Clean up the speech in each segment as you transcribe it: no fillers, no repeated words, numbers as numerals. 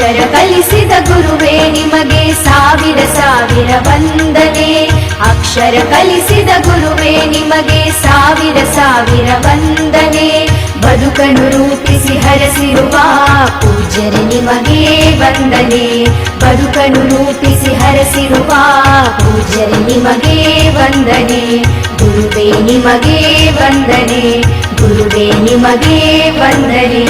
ಅಕ್ಷರ ಕಲಿಸಿದ ಗುರುವೇ ನಿಮಗೆ ಸಾವಿರ ಸಾವಿರ ವಂದನೆ. ಅಕ್ಷರ ಕಲಿಸಿದ ಗುರುವೇ ನಿಮಗೆ ಸಾವಿರ ಸಾವಿರ ವಂದನೆ. ಬದುಕನ್ನು ರೂಪಿಸಿ ಹರಸಿರುವ ಪೂಜ್ಯರೇ ನಿಮಗೆ ವಂದನೆ. ಬದುಕನ್ನು ರೂಪಿಸಿ ಹರಸಿರುವ ಪೂಜ್ಯರೇ ನಿಮಗೆ ವಂದನೆ. ಗುರುವೇ ನಿಮಗೆ ವಂದನೆ. ಗುರುವೇ ನಿಮಗೆ ವಂದನೆ.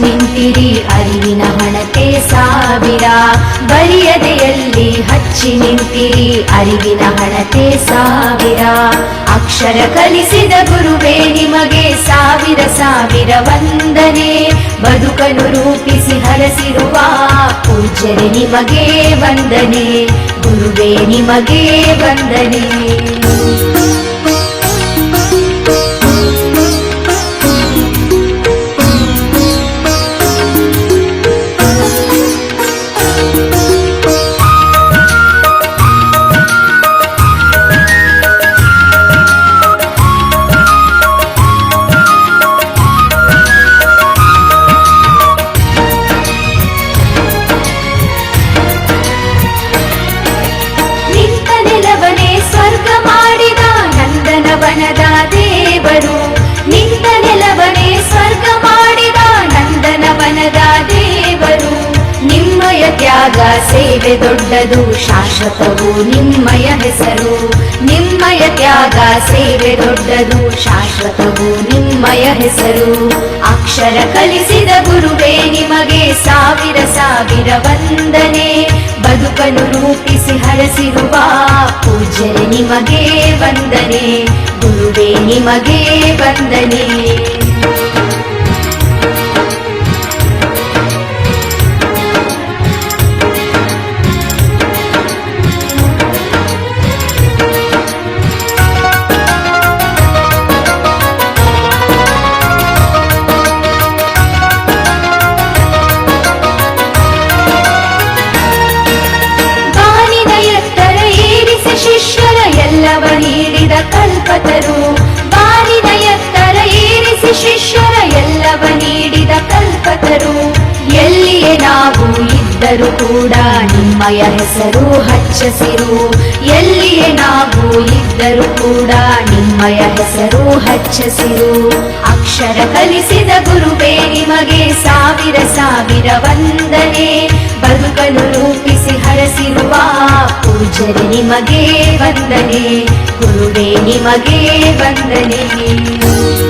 ನಿಂತಿರಿ ಅರಿವಿನ ಹಣತೆ ಸಾವಿರ. ಬರಿಯದೆಯಲ್ಲಿ ಹಚ್ಚಿ ನಿಂತಿರಿ ಅರಿವಿನ ಹಣತೆ ಸಾವಿರ. ಅಕ್ಷರ ಕಲಿಸಿದ ಗುರುವೇ ನಿಮಗೆ ಸಾವಿರ ಸಾವಿರ ವಂದನೆ. ಬದುಕನ್ನು ರೂಪಿಸಿ ಹರಸಿರುವ ಪೂಜ್ಯರೇ ನಿಮಗೆ ವಂದನೆ. ಗುರುವೇ ನಿಮಗೆ ವಂದನೆ. ವನದ ದೇವರು ನಿಂತ ನೆಲವನೇ ಸ್ವರ್ಗ ಮಾಡಿದ ನಂದನವನದ ದೇವರು. ನಿಮ್ಮಯ ತ್ಯಾಗ ಸೇವೆ ದೊಡ್ಡದು ಶಾಶ್ವತವು ನಿಮ್ಮಯ ಹೆಸರು. ನಿಮ್ಮಯ ತ್ಯಾಗ ಸೇವೆ ದೊಡ್ಡದು ಶಾಶ್ವತವು ನಿಮ್ಮಯ ಹೆಸರು. ಅಕ್ಷರ ಕಲಿಸಿದ ಗುರುವೇ ನಿಮಗೆ ಸಾವಿರ ಸಾವಿರ ವಂದನೆ. ಬದುಕನ್ನು ರೂಪಿಸಿ ಹರಸಿರುವ ಪೂಜ್ಯರೇ ನಿಮಗೆ ವಂದನೆ. ಗುರುವೇ ನಿಮಗೆ ವಂದನೆ. ಎಲ್ಲವ ನೀಡಿದ ಕಲ್ಪತರು. ಬಾರಿನ ಎತ್ತರ ಏರಿಸಿ ಶಿಷ್ಯರ ಎಲ್ಲವ ನೀಡಿದ ಕಲ್ಪತರು. ಎಲ್ಲಿಯೇ ನಾವು ಇದ್ದರೂ ಕೂಡ ನಿಮ್ಮಯ ಹೆಸರು ಹಚ್ಚಸಿರು. ಎಲ್ಲಿಯೇ ನಾವು ಇದ್ದರೂ ಕೂಡ ನಿಮ್ಮಯ ಹೆಸರು ಹಚ್ಚಸಿರು. ಅಕ್ಷರ ಕಲಿಸಿದ ಗುರುವೇ ನಿಮಗೆ ಸಾವಿರ ಸಾವಿರ ವಂದನೆ. ಬದುಕನ್ನು ರೂಪಿಸಿ ಹರಸಿರುವ ಪೂಜ್ಯರೇ ನಿಮಗೆ ವಂದನೆ. ಗುರುವೇ ನಿಮಗೆ ವಂದನೆ.